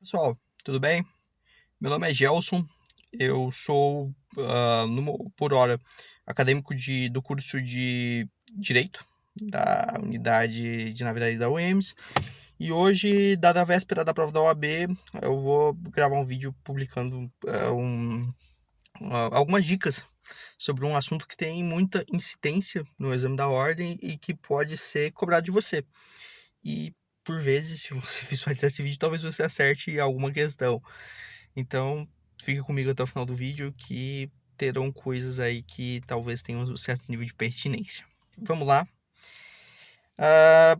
Pessoal, tudo bem? Meu nome é Gelson, eu sou, por hora, acadêmico do curso de Direito da Unidade de Naviraria da UEMS, e hoje, dada a véspera da prova da OAB, eu vou gravar um vídeo publicando algumas dicas sobre um assunto que tem muita incidência no exame da ordem e que pode ser cobrado de você. E, por vezes, se você visualizar esse vídeo, talvez você acerte alguma questão. Então, fica comigo até o final do vídeo que terão coisas aí que talvez tenham um certo nível de pertinência. Vamos lá.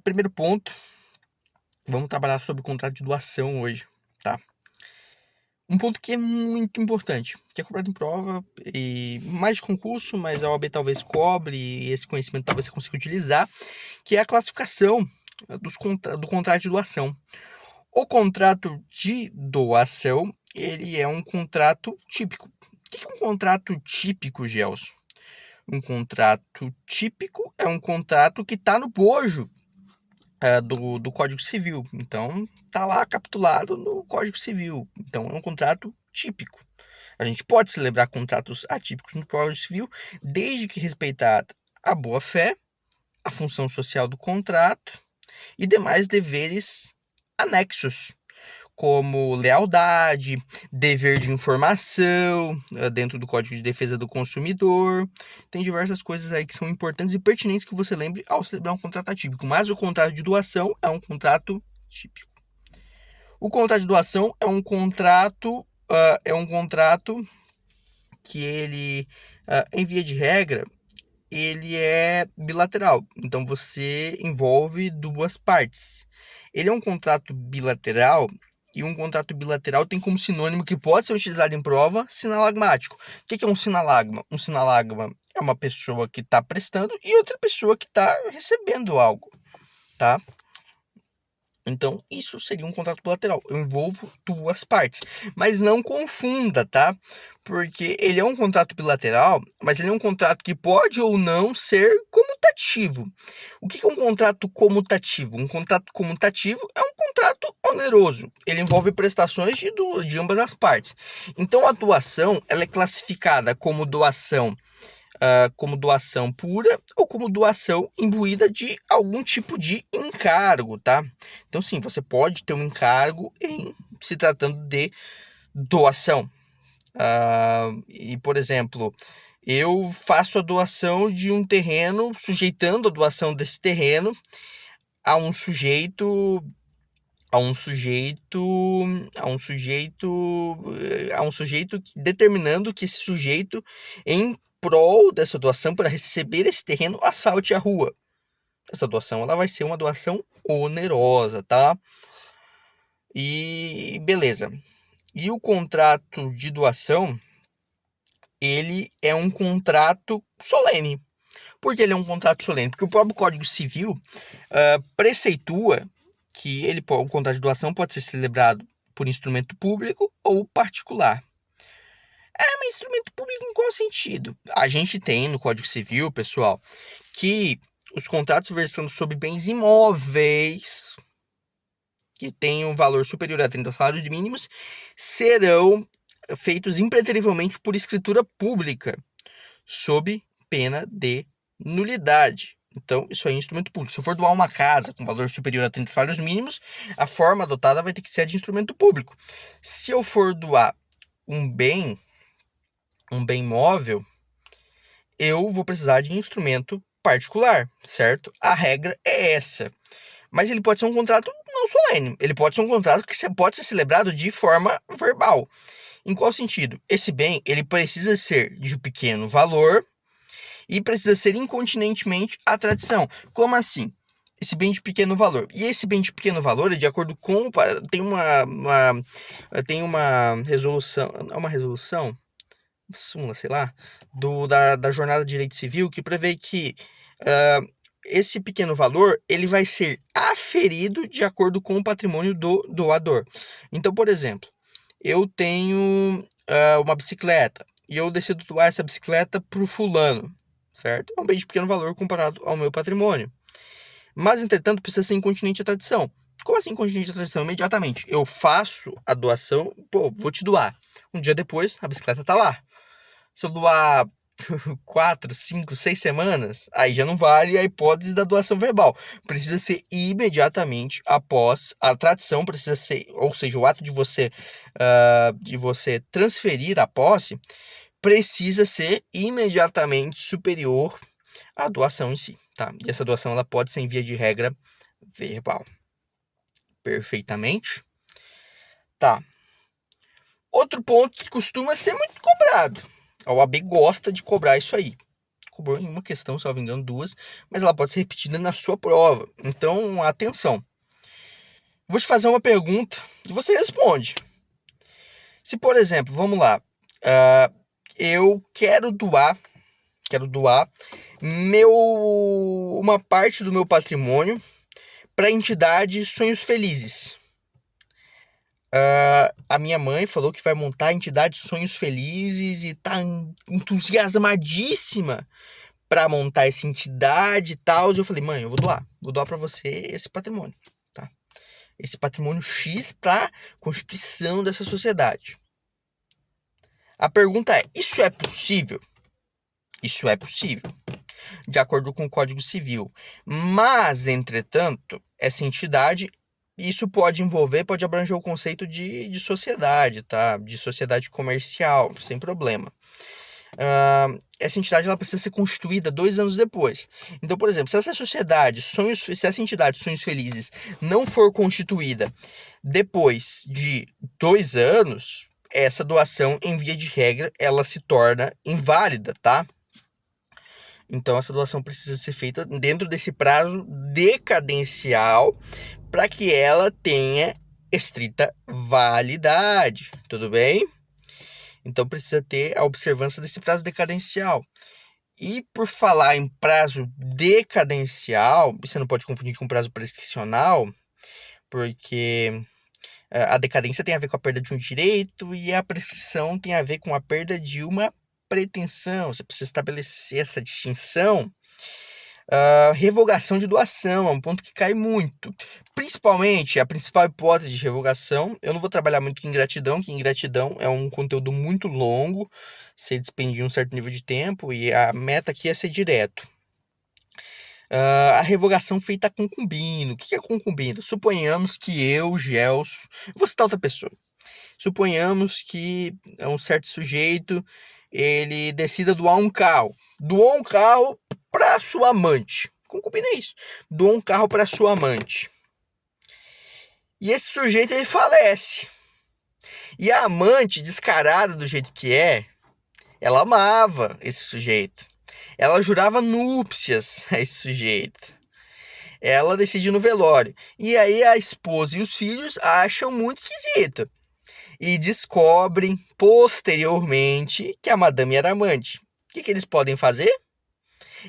Primeiro ponto, vamos trabalhar sobre o contrato de doação hoje, tá? Um ponto que é muito importante, que é cobrado em prova e mais de concurso, mas a OAB talvez cobre e esse conhecimento talvez você consiga utilizar, que é a classificação do contrato de doação. O contrato de doação, ele é um contrato típico. O que é um contrato típico, Gelson? Um contrato típico é um contrato que está no bojo do Código Civil. Então, está lá capitulado no Código Civil. Então, é um contrato típico. A gente pode celebrar contratos atípicos no Código Civil, desde que respeitada a boa-fé, a função social do contrato e demais deveres anexos, como lealdade, dever de informação, dentro do Código de Defesa do Consumidor. Tem diversas coisas aí que são importantes e pertinentes que você lembre ao celebrar um contrato atípico. Mas o contrato de doação é um contrato típico. O contrato de doação é um contrato que ele, em via de regra, ele é bilateral. Então você envolve duas partes. Ele é um contrato bilateral e um contrato bilateral tem como sinônimo que pode ser utilizado em prova sinalagmático. O que é um sinalagma? Um sinalagma é uma pessoa que está prestando e outra pessoa que está recebendo algo, tá? Então, isso seria um contrato bilateral. Eu envolvo duas partes. Mas não confunda, tá? Porque ele é um contrato bilateral, mas ele é um contrato que pode ou não ser comutativo. O que é um contrato comutativo? Um contrato comutativo é um contrato oneroso. Ele envolve prestações de ambas as partes. Então, a doação ela é classificada como doação pura ou como doação imbuída de algum tipo de encargo, tá? Então, sim, você pode ter um encargo em se tratando de doação. E, por exemplo, eu faço a doação de um terreno, sujeitando a doação desse terreno a um sujeito a um sujeito determinando que esse sujeito, em prol dessa doação, para receber esse terreno, asfalte a rua. Essa doação ela vai ser uma doação onerosa, tá? E beleza. E o contrato de doação, ele é um contrato solene. Por que ele é um contrato solene? Porque o próprio Código Civil preceitua que o contrato de doação pode ser celebrado por instrumento público ou particular. Mas instrumento público em qual sentido? A gente tem no Código Civil, pessoal, que os contratos versando sobre bens imóveis que tenham um valor superior a 30 salários mínimos serão feitos impreterivelmente por escritura pública, sob pena de nulidade. Então, isso aí é instrumento público. Se eu for doar uma casa com valor superior a 30 salários mínimos, a forma adotada vai ter que ser de instrumento público. Se eu for doar um bem móvel, eu vou precisar de instrumento particular, certo? A regra é essa. Mas ele pode ser um contrato não solene. Ele pode ser um contrato que pode ser celebrado de forma verbal. Em qual sentido? Esse bem, ele precisa ser de pequeno valor e precisa ser incontinentemente a tradição. Como assim? Esse bem de pequeno valor. E esse bem de pequeno valor, de acordo com... Tem uma resolução... É uma resolução? Súmula, sei lá, da Jornada de Direito Civil, que prevê que esse pequeno valor ele vai ser aferido de acordo com o patrimônio do doador. Então, por exemplo, eu tenho uma bicicleta e eu decido doar essa bicicleta para o fulano, certo? É um bem de pequeno valor comparado ao meu patrimônio. Mas, entretanto, precisa ser incontinente à tradição. Como assim contingente de tradição? Imediatamente. Eu faço a doação, vou te doar. Um dia depois, a bicicleta tá lá. Se eu doar 4, 5, 6 semanas, aí já não vale a hipótese da doação verbal. Precisa ser imediatamente após a tradição, precisa ser, ou seja, o ato de você transferir a posse, precisa ser imediatamente superior à doação em si, tá? E essa doação ela pode ser em via de regra verbal. Perfeitamente? Tá. Outro ponto que costuma ser muito cobrado. A OAB gosta de cobrar isso aí. Cobrou em uma questão, se não me engano, 2, mas ela pode ser repetida na sua prova. Então, atenção. Vou te fazer uma pergunta e você responde. Se, por exemplo, vamos lá, eu quero doar uma parte do meu patrimônio para a entidade Sonhos Felizes. A minha mãe falou que vai montar a entidade Sonhos Felizes e tá entusiasmadíssima para montar essa entidade e tal. E eu falei, mãe, eu vou doar para você esse patrimônio, tá? Esse patrimônio X para constituição dessa sociedade. A pergunta é, isso é possível? Isso é possível, de acordo com o Código Civil. Mas, entretanto, essa entidade, isso pode abranger o conceito de sociedade, tá? De sociedade comercial, sem problema. Essa entidade ela precisa ser constituída 2 anos depois. Então, por exemplo, se essa entidade Sonhos Felizes não for constituída depois de 2 anos, essa doação, em via de regra, ela se torna inválida, tá? Então, essa doação precisa ser feita dentro desse prazo decadencial para que ela tenha estrita validade, tudo bem? Então, precisa ter a observância desse prazo decadencial. E por falar em prazo decadencial, você não pode confundir com prazo prescricional, porque a decadência tem a ver com a perda de um direito e a prescrição tem a ver com a perda de uma pretensão. Você precisa estabelecer essa distinção. Revogação de doação é um ponto que cai muito. Principalmente, a principal hipótese de revogação, eu não vou trabalhar muito com ingratidão, que ingratidão é um conteúdo muito longo, você despendia um certo nível de tempo e a meta aqui é ser direto. A revogação feita a concubino. O que é concubino? Suponhamos que eu, Gelson, vou citar outra pessoa. Suponhamos que um certo sujeito, ele decida doar um carro. Doou um carro para sua amante. Concubina é isso. Doou um carro para sua amante. E esse sujeito, ele falece. E a amante, descarada do jeito que é, ela amava esse sujeito. Ela jurava núpcias a esse sujeito. Ela decide no velório. E aí a esposa e os filhos acham muito esquisito. E descobrem posteriormente que a madame era amante. O que eles podem fazer?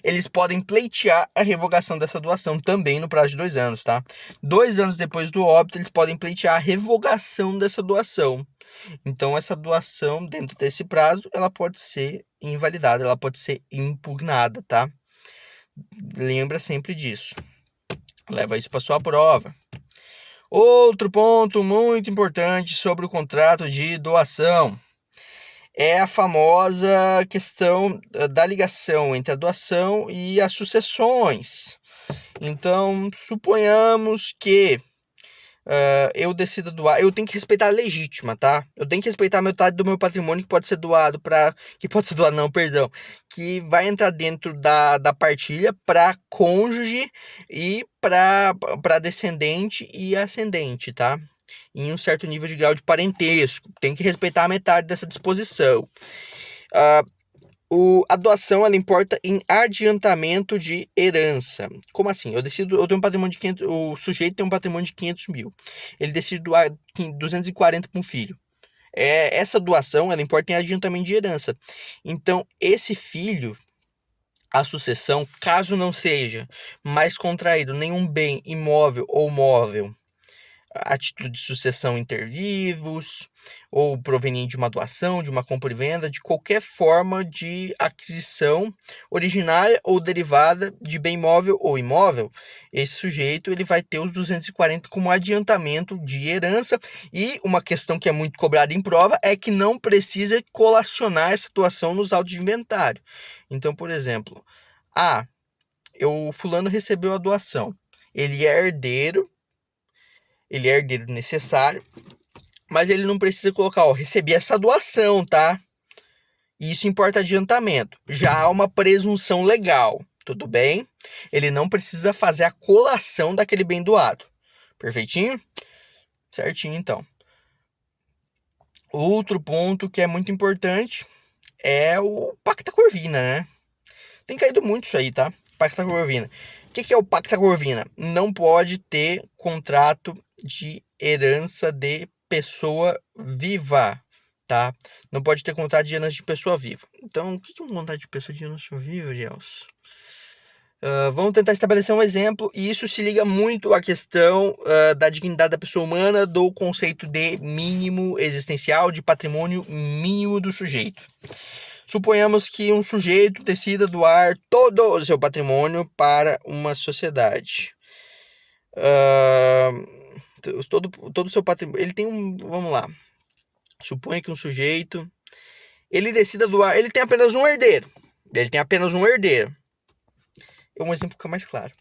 Eles podem pleitear a revogação dessa doação também no prazo de 2 anos, tá? 2 anos depois do óbito, eles podem pleitear a revogação dessa doação. Então, essa doação, dentro desse prazo, ela pode ser invalidada, ela pode ser impugnada, tá? Lembra sempre disso. Leva isso para sua prova. Outro ponto muito importante sobre o contrato de doação é a famosa questão da ligação entre a doação e as sucessões. Então, suponhamos que eu decida doar, eu tenho que respeitar a legítima, tá? Eu tenho que respeitar a metade do meu patrimônio que pode ser doado que vai entrar dentro da partilha para cônjuge e para descendente e ascendente, tá? Em um certo nível de grau de parentesco. Tem que respeitar a metade dessa disposição. A doação, ela importa em adiantamento de herança. Como assim? Eu tenho um patrimônio de 500, o sujeito tem um patrimônio de 500 mil. Ele decide doar 240 para um filho. Essa doação, ela importa em adiantamento de herança. Então, esse filho, a sucessão, caso não seja mais contraído nenhum bem imóvel ou móvel a título de sucessão inter vivos, ou proveniente de uma doação, de uma compra e venda, de qualquer forma de aquisição originária ou derivada de bem móvel ou imóvel, esse sujeito ele vai ter os 240 como adiantamento de herança. E uma questão que é muito cobrada em prova é que não precisa colacionar essa doação nos autos de inventário. Então, por exemplo, o fulano recebeu a doação, ele é herdeiro necessário, mas ele não precisa colocar, recebi essa doação, tá? Isso importa adiantamento. Já há uma presunção legal, tudo bem? Ele não precisa fazer a colação daquele bem doado. Perfeitinho? Certinho, então. Outro ponto que é muito importante é o Pacta Corvina, né? Tem caído muito isso aí, tá? Pacta Corvina. O que é o Pacta Corvina? Não pode ter contrato de herança de pessoa viva, tá? Não pode ter contrato de herança de pessoa viva. Então, o que é um contrato de pessoa de herança viva, Gelson? Vamos tentar estabelecer um exemplo, e isso se liga muito à questão da dignidade da pessoa humana, do conceito de mínimo existencial, de patrimônio mínimo do sujeito. Suponhamos que um sujeito decida doar todo o seu patrimônio para uma sociedade. Todo o seu patrimônio. Ele tem Vamos lá. Suponha que um sujeito ele decida doar. Ele tem apenas um herdeiro. Um exemplo fica mais claro.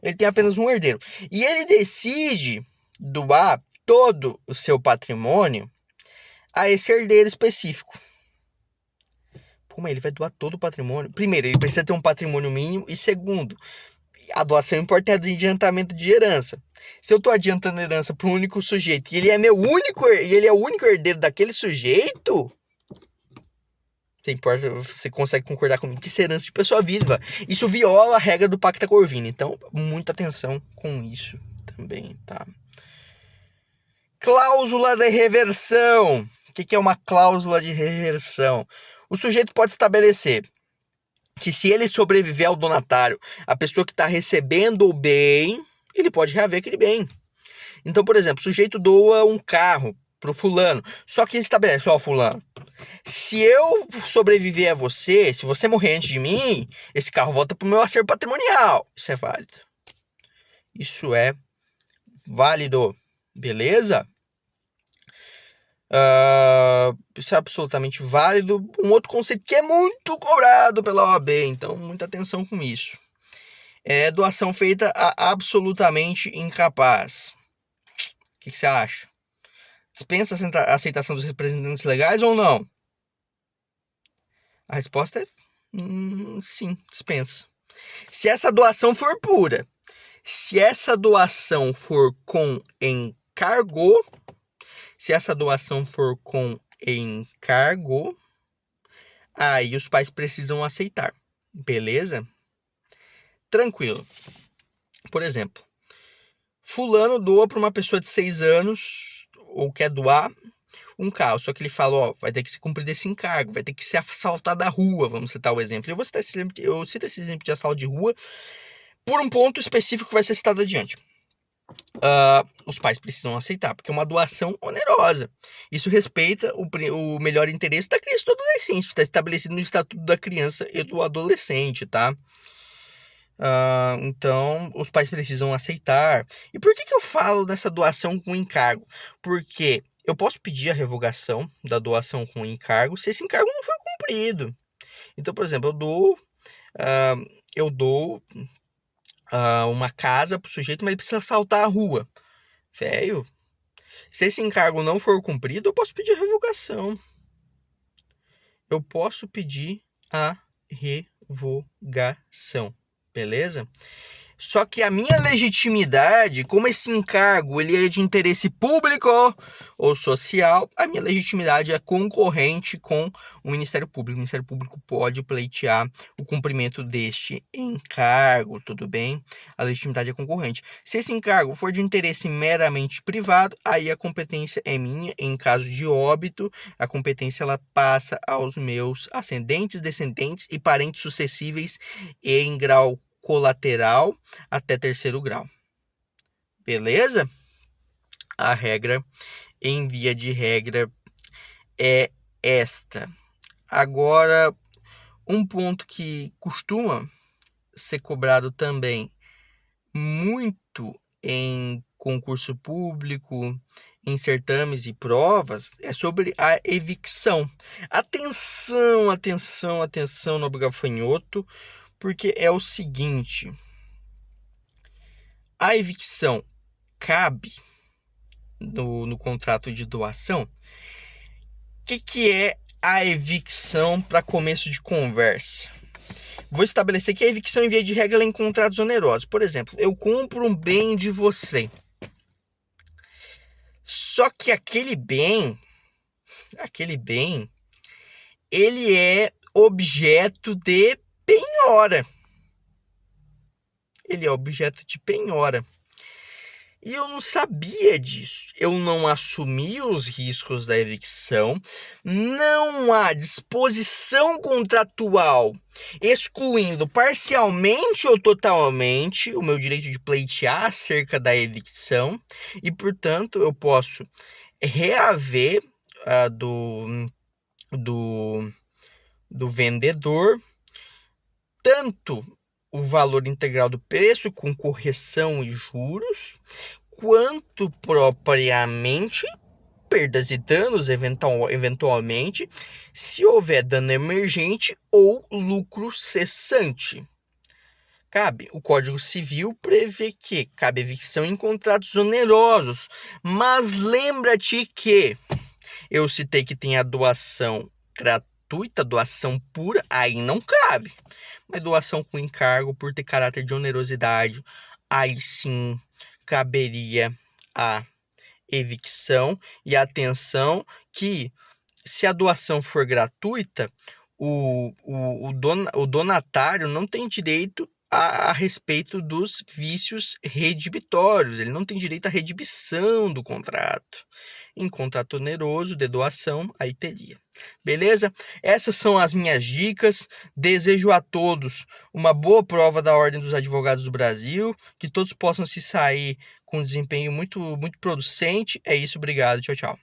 Ele tem apenas um herdeiro. E ele decide doar todo o seu patrimônio a esse herdeiro específico. Mas ele vai doar todo o patrimônio? Primeiro, ele precisa ter um patrimônio mínimo. E segundo, a doação importa é adiantamento de herança. Se eu estou adiantando herança para um único sujeito e ele é o único herdeiro daquele sujeito, você consegue concordar comigo que isso é herança de pessoa viva. Isso viola a regra do Pacta Corvina. Então, muita atenção com isso também, tá? Cláusula de reversão. O que é uma cláusula de reversão? O sujeito pode estabelecer que se ele sobreviver ao donatário, a pessoa que está recebendo o bem, ele pode reaver aquele bem. Então, por exemplo, o sujeito doa um carro pro fulano, só que ele estabelece, fulano, se eu sobreviver a você, se você morrer antes de mim, esse carro volta pro meu acervo patrimonial. Isso é válido. Beleza? Isso é absolutamente válido. Um outro conceito que é muito cobrado pela OAB, então muita atenção com isso. É doação feita a absolutamente incapaz. O que você acha? Dispensa a aceitação dos representantes legais ou não? A resposta é sim, dispensa. Se essa doação for pura, se essa doação for com encargo, aí os pais precisam aceitar. Beleza? Tranquilo. Por exemplo, fulano doa para uma pessoa de 6 anos, ou quer doar um carro, só que ele fala, vai ter que se cumprir desse encargo, vai ter que ser assaltado da rua, vamos citar o exemplo. Eu cito esse exemplo de assalto de rua por um ponto específico que vai ser citado adiante. Os pais precisam aceitar, porque é uma doação onerosa. Isso respeita o melhor interesse da criança e do adolescente, está estabelecido no Estatuto da Criança e do Adolescente, tá? Então, os pais precisam aceitar. E por que eu falo dessa doação com encargo? Porque eu posso pedir a revogação da doação com encargo se esse encargo não for cumprido. Então, por exemplo, eu dou uma casa pro sujeito, mas ele precisa assaltar a rua. Velho, se esse encargo não for cumprido, eu posso pedir a revogação. Beleza? Só que a minha legitimidade, como esse encargo ele é de interesse público ou social, a minha legitimidade é concorrente com o Ministério Público. O Ministério Público pode pleitear o cumprimento deste encargo, tudo bem? A legitimidade é concorrente. Se esse encargo for de interesse meramente privado, aí a competência é minha. Em caso de óbito, a competência ela passa aos meus ascendentes, descendentes e parentes sucessíveis em grau colateral até 3º grau. Beleza? A regra, em via de regra, é esta. Agora, um ponto que costuma ser cobrado também muito em concurso público, em certames e provas, é sobre a evicção. Atenção, atenção, atenção, nobre gafanhoto, porque é o seguinte: a evicção cabe no contrato de doação. O que é a evicção para começo de conversa? Vou estabelecer que a evicção, em via de regra, ela é em contratos onerosos. Por exemplo, eu compro um bem de você. Só que aquele bem, ele é objeto de penhora. Ele é objeto de penhora. E eu não sabia disso. Eu não assumi os riscos da evicção. Não há disposição contratual excluindo parcialmente ou totalmente o meu direito de pleitear acerca da evicção. E, portanto, eu posso reaver do vendedor tanto o valor integral do preço com correção e juros, quanto propriamente perdas e danos eventualmente, se houver dano emergente ou lucro cessante. O Código Civil prevê que cabe evicção em contratos onerosos, mas lembra-te que eu citei que tem a doação gratuita, doação pura, aí não cabe. Mas doação com encargo, por ter caráter de onerosidade, aí sim caberia a evicção. E atenção que, se a doação for gratuita, o donatário não tem direito a respeito dos vícios redibitórios, ele não tem direito à redibição do contrato. Em contrato oneroso de doação, aí teria. Beleza? Essas são as minhas dicas. Desejo a todos uma boa prova da Ordem dos Advogados do Brasil, que todos possam se sair com um desempenho muito, muito producente. É isso, obrigado, tchau, tchau.